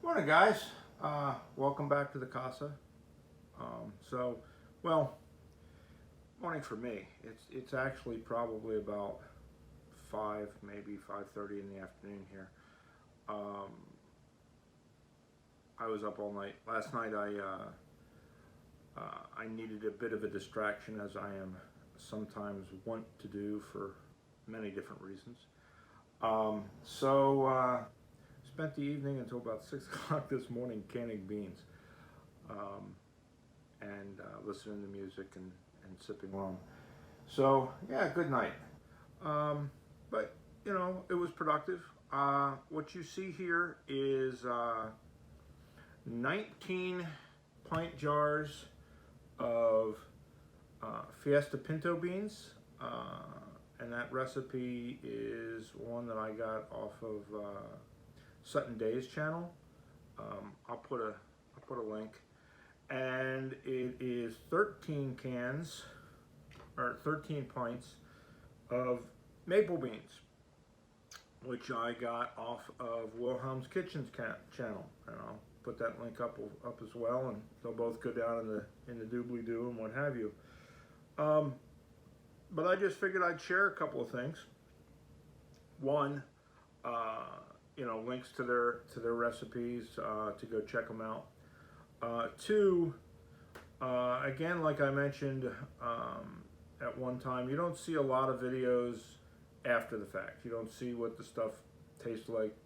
Morning, guys. Welcome back to the casa. Um, so, well, morning for me. It's actually probably about 5, maybe 5:30 in the afternoon here. Um, I was up all night last night. I needed a bit of a distraction, as I am sometimes want to do for many different reasons. Spent the evening until about 6 o'clock this morning canning beans. Um, Listening to music and sipping rum. So yeah, good night. But it was productive. What you see here is 19 pint jars of Fiesta pinto beans, and that recipe is one that I got off of Sutton Day's channel. I'll put a link. And it is 13 cans, or 13 pints of maple beans, which I got off of Wilhelm's Kitchen's channel. And I'll put that link up as well, and they'll both go down in the doobly-doo and what have you. But I just figured I'd share a couple of things. One, links to their recipes to go check them out. Two, again, like I mentioned at one time, you don't see a lot of videos after the fact. You don't see what the stuff tastes like,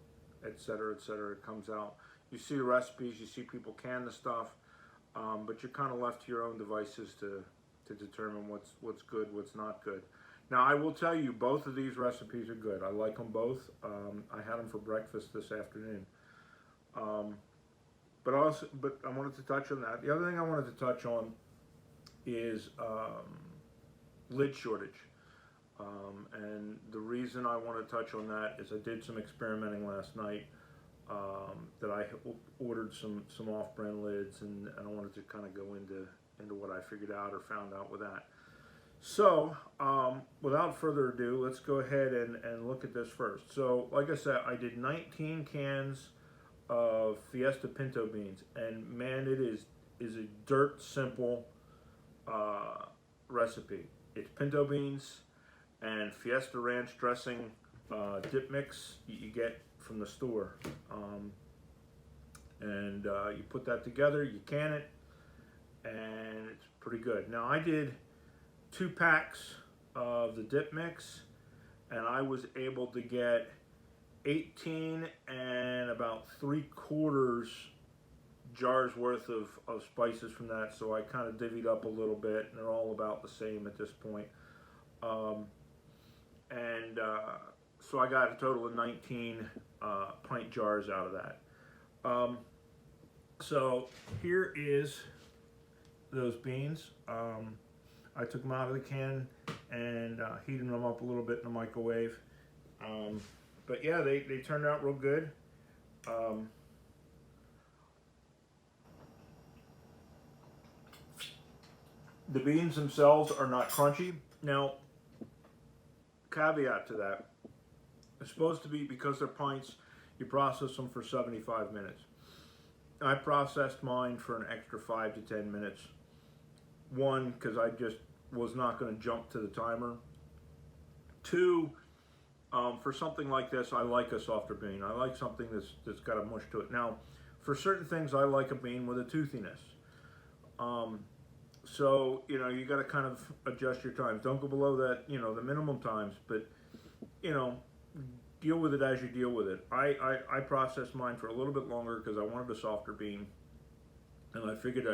etc., etc. It comes out. You see the recipes, you see people can the stuff, but you're kind of left to your own devices to determine what's good, what's not good. Now, I will tell you, both of these recipes are good. I like them both. I had them for breakfast this afternoon. But I wanted to touch on that. The other thing I wanted to touch on is lid shortage. And the reason I want to touch on that is I did some experimenting last night. That I ordered some off-brand lids, and I wanted to kind of go into what I figured out or found out with that. So, without further ado, let's go ahead and look at this first. So, like I said, I did 19 cans of Fiesta pinto beans, and man, it is a dirt simple recipe. It's pinto beans and Fiesta Ranch dressing dip mix you get from the store, you put that together, you can it, and it's pretty good. Now, I did 2 packs of the dip mix, and I was able to get 18 and about 3/4 jars worth of spices from that. So I kind of divvied up a little bit, and they're all about the same at this point. So I got a total of 19 pint jars out of that. So here is those beans. I took them out of the can and heated them up a little bit in the microwave. But yeah, they turned out real good. The beans themselves are not crunchy. Now, caveat to that, it's supposed to be, because they're pints, you process them for 75 minutes. I processed mine for an extra 5 to 10 minutes. One, because I just was not going to jump to the timer. Two, for something like this, I like a softer bean. I like something that's got a mush to it. Now, for certain things, I like a bean with a toothiness. So, you got to kind of adjust your times. Don't go below that, the minimum times, but, deal with it as you deal with it. I processed mine for a little bit longer because I wanted a softer bean. And I figured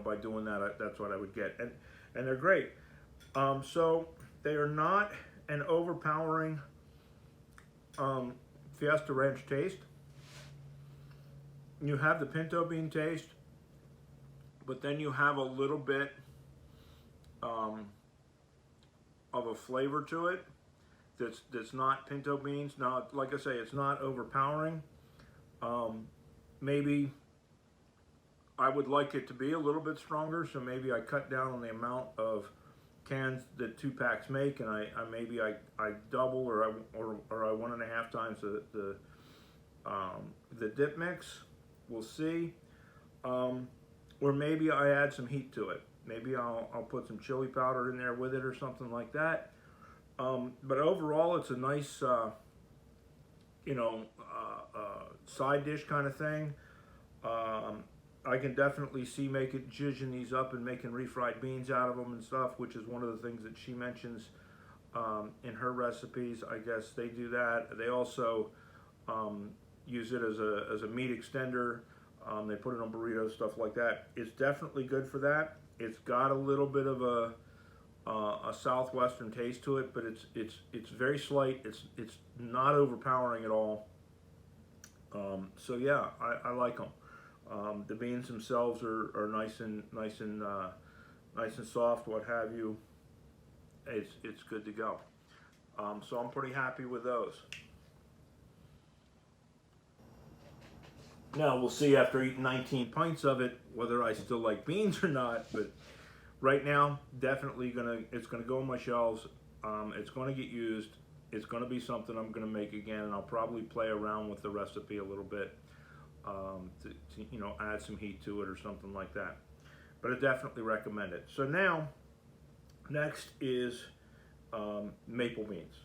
by doing that, that's what I would get. And they're great. So they are not an overpowering Fiesta Ranch taste. You have the pinto bean taste, but then you have a little bit of a flavor to it that's not pinto beans. Now, like I say, it's not overpowering. Maybe I would like it to be a little bit stronger, so maybe I cut down on the amount of cans that 2 packs make, and I double or I 1.5 times the dip mix. we'll see. Or maybe I add some heat to it. Maybe I'll put some chili powder in there with it or something like that. But overall, it's a nice, side dish kind of thing. I can definitely see zhuzhing these up and making refried beans out of them and stuff, which is one of the things that she mentions in her recipes. I guess they do that. They also use it as a meat extender. They put it on burritos, stuff like that. It's definitely good for that. It's got a little bit of a southwestern taste to it, but it's very slight. It's not overpowering at all. So yeah, I like them. The beans themselves are nice and soft, what have you. It's good to go. So I'm pretty happy with those. Now we'll see after eating 19 pints of it whether I still like beans or not. But right now, definitely it's gonna go on my shelves. It's gonna get used. It's gonna be something I'm gonna make again, and I'll probably play around with the recipe a little bit to add some heat to it or something like that. But I definitely recommend it. So now, next is maple beans.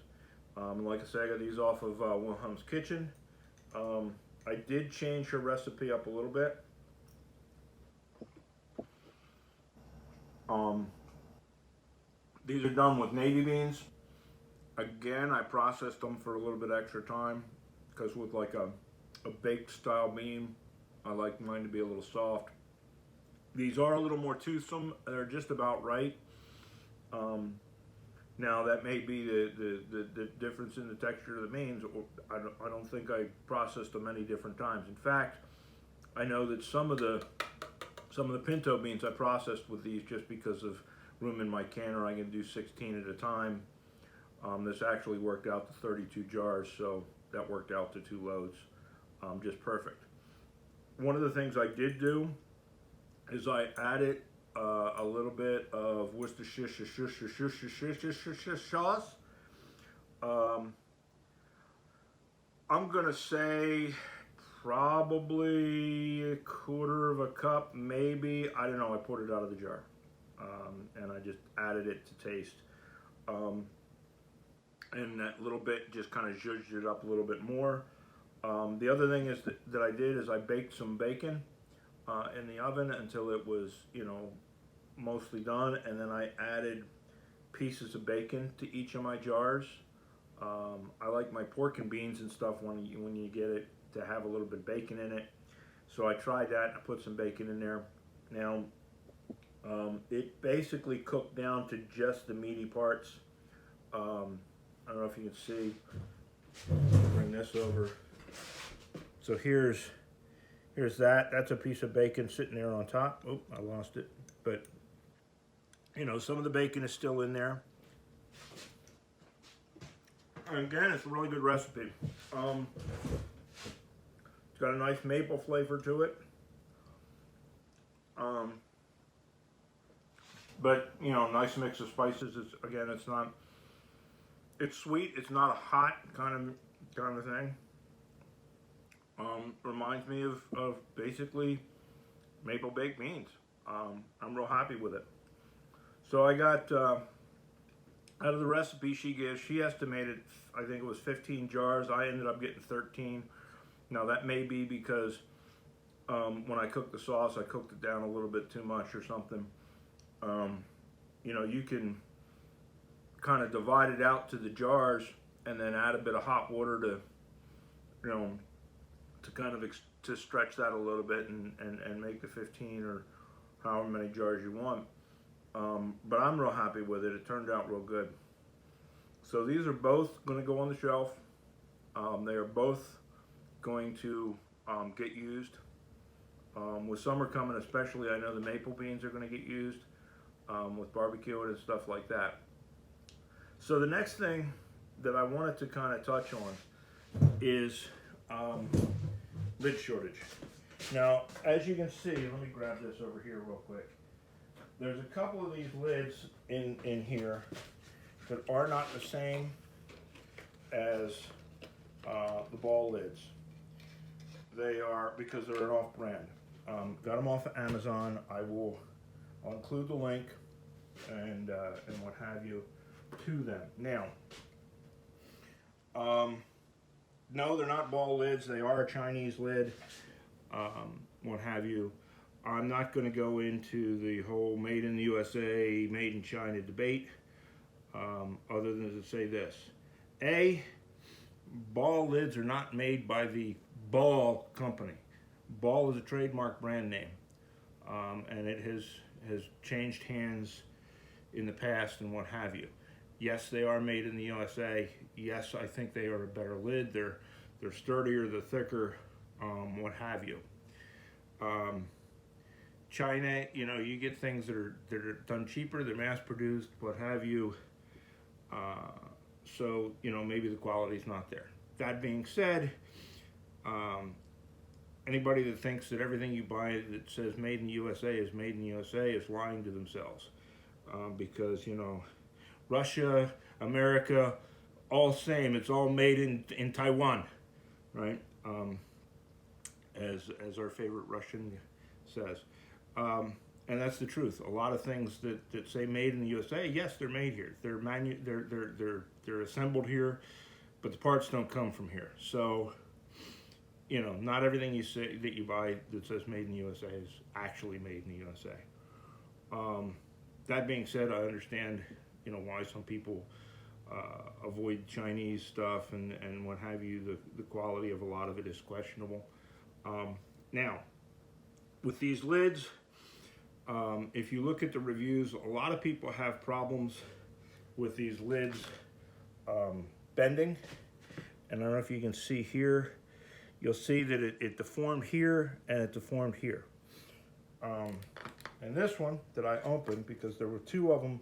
Like I said, I got these off of Wilhelm's Kitchen. I did change her recipe up a little bit. These are done with navy beans. Again, I processed them for a little bit extra time because with like a baked style bean, I like mine to be a little soft. These are a little more toothsome. They're just about right. Now that may be the difference in the texture of the beans. I don't think I processed them many different times. In fact, I know that some of the pinto beans I processed with these just because of room in my canner. I can do 16 at a time. This actually worked out to 32 jars, so that worked out to 2 loads, just perfect. One of the things I did do is I added a little bit of Worcestershire sauce. I'm gonna say probably a quarter of a cup, maybe. I don't know. I poured it out of the jar, and I just added it to taste. And that little bit just kind of zhuzhed it up a little bit more. The other thing is that I did is I baked some bacon in the oven until it was, mostly done, and then I added pieces of bacon to each of my jars. I like my pork and beans and stuff when you get it to have a little bit of bacon in it. So I tried that and I put some bacon in there. Now, it basically cooked down to just the meaty parts. I don't know if you can see. Bring this over. So here's that. That's a piece of bacon sitting there on top. Oh, I lost it. But some of the bacon is still in there. And again, it's a really good recipe. It's got a nice maple flavor to it. But nice mix of spices. It's sweet. It's not a hot kind of thing. Reminds me of basically maple baked beans. I'm real happy with it. So I got out of the recipe she gives, she estimated, I think it was 15 jars. I ended up getting 13. Now that may be because when I cooked the sauce, I cooked it down a little bit too much or something. You can kind of divide it out to the jars and then add a bit of hot water to kind of to stretch that a little bit and make the 15 or however many jars you want. But I'm real happy with it. It turned out real good. So these are both going to go on the shelf. They are both going to get used. With summer coming especially, I know the maple beans are going to get used with barbecue and stuff like that. So the next thing that I wanted to kind of touch on is lid shortage. Now, as you can see, let me grab this over here real quick. There's a couple of these lids in here that are not the same as the ball lids. They are, because they're an off-brand. Got them off of Amazon. I'll include the link and what have you to them. Now, no, they're not ball lids. They are a Chinese lid, what have you. I'm not going to go into the whole made in the USA, made in China debate, other than to say this. A, Ball lids are not made by the Ball company. Ball is a trademark brand name, and it has changed hands in the past and what have you. Yes, they are made in the USA. Yes, I think they are a better lid. They're sturdier, they're thicker, what have you. China, you know, you get things that are done cheaper, they're mass produced, what have you. So, you know, maybe the quality's not there. That being said, anybody that thinks that everything you buy that says made in the USA is made in the USA is lying to themselves. Because, you know, Russia, America, all same. It's all made in Taiwan, right? As our favorite Russian says. And that's the truth. A lot of things that say made in the USA, yes, they're made here. They're assembled here, but the parts don't come from here. So, you know, not everything you say that you buy that says made in the USA is actually made in the USA. That being said, I understand, you know, why some people avoid Chinese stuff and what have you. The quality of a lot of it is questionable. Now, with these lids, if you look at the reviews, a lot of people have problems with these lids bending. And I don't know if you can see here, you'll see that it deformed here and it deformed here. And this one that I opened, because there were two of them,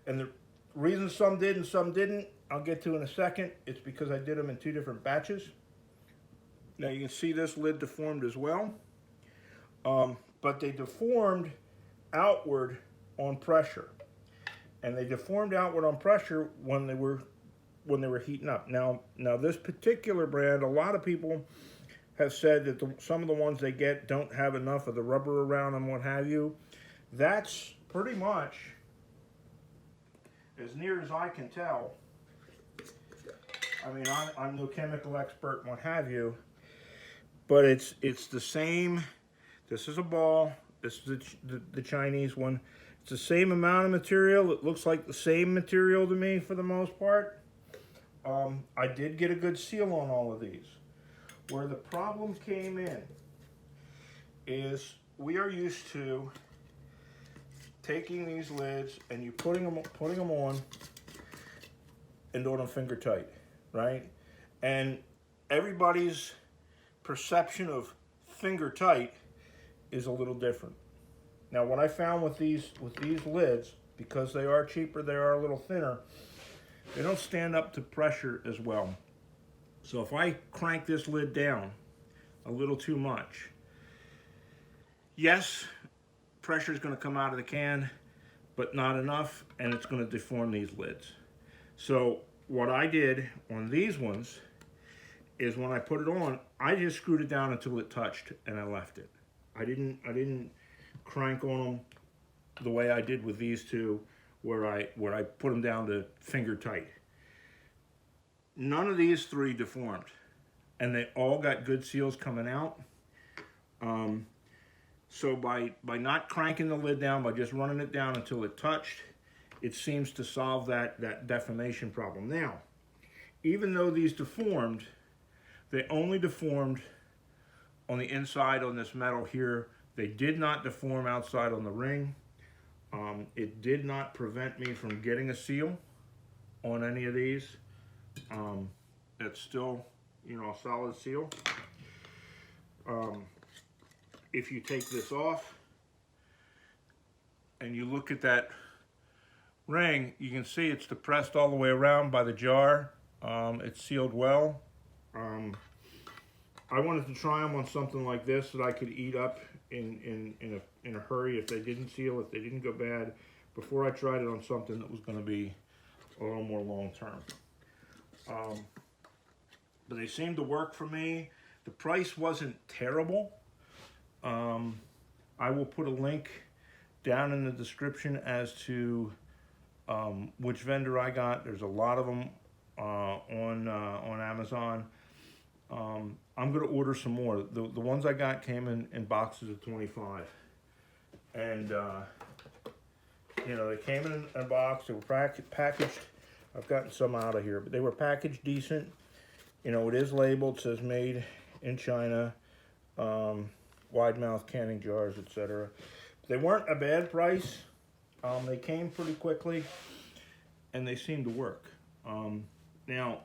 and the reason some did and some didn't, I'll get to in a second. It's because I did them in two different batches. Now you can see this lid deformed as well, but they deformed outward on pressure, and they deformed outward on pressure when they were heating up. Now this particular brand, a lot of people have said that some of the ones they get don't have enough of the rubber around them, what have you. That's pretty much, as near as I can tell. I mean, I'm no chemical expert and what have you, but it's the same. This is a ball. This is the Chinese one. It's the same amount of material. It looks like the same material to me for the most part. I did get a good seal on all of these. Where the problem came in is we are used to taking these lids and you putting them on and doing them finger tight, right? And everybody's perception of finger tight is a little different. Now, what I found with these lids, because they are cheaper, they are a little thinner, they don't stand up to pressure as well. So if I crank this lid down a little too much, yes, pressure is going to come out of the can, but not enough, and it's going to deform these lids. So what I did on these ones is when I put it on, I just screwed it down until it touched, and I left it. I didn't crank on them the way I did with these two, where I put them down to finger tight. None of these three deformed, and they all got good seals coming out. So by not cranking the lid down, by just running it down until it touched, it seems to solve that deformation problem. Now, even though these deformed, they only deformed on the inside on this metal here. They did not deform outside on the ring. It did not prevent me from getting a seal on any of these. It's still, you know, a solid seal. If you take this off and you look at that ring, you can see it's depressed all the way around by the jar. It's sealed well. I wanted to try them on something like this that I could eat up in a hurry if they didn't seal, if they didn't go bad, before I tried it on something that was going to be a little more long term. But they seem to work for me. The price wasn't terrible. I will put a link down in the description as to which vendor I got. There's a lot of them on Amazon. I'm gonna order some more. The ones I got came in boxes of 25, and you know, they came in a box. They were packaged. I've gotten some out of here, but they were packaged decent. You know, it is labeled, says made in China, wide mouth canning jars, etc. They weren't a bad price. They came pretty quickly, and they seemed to work. Now,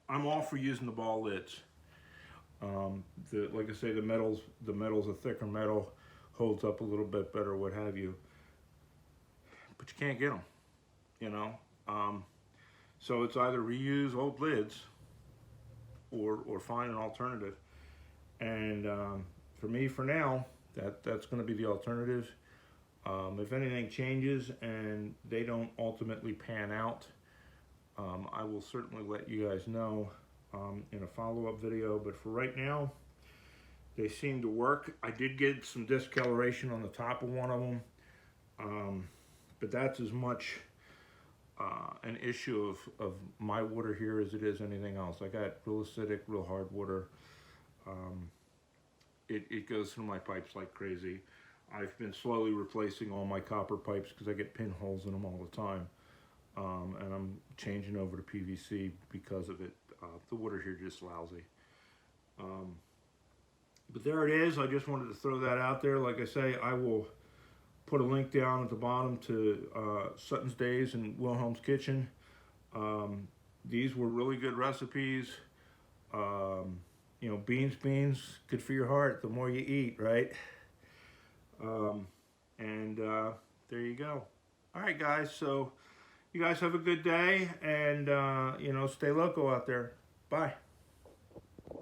I'm all for using the ball lids. Like I say, the metal's a thicker metal, holds up a little bit better, what have you. But you can't get them, you know. So it's either reuse old lids or find an alternative. And for me, for now, that's going to be the alternative. If anything changes and they don't ultimately pan out, I will certainly let you guys know in a follow-up video. But for right now, they seem to work. I did get some discoloration on the top of one of them, but that's as much an issue of my water here as it is anything else. I got real acidic, real hard water. It goes through my pipes like crazy. I've been slowly replacing all my copper pipes because I get pinholes in them all the time. And I'm changing over to PVC because of it. The water here is just lousy. But there it is. I just wanted to throw that out there. Like I say, I will put a link down at the bottom to Sutton's Days and Wilhelm's Kitchen. These were really good recipes. You know, beans, good for your heart. The more you eat, right? There you go. All right, guys. So you guys have a good day, and you know, stay loco out there. Bye.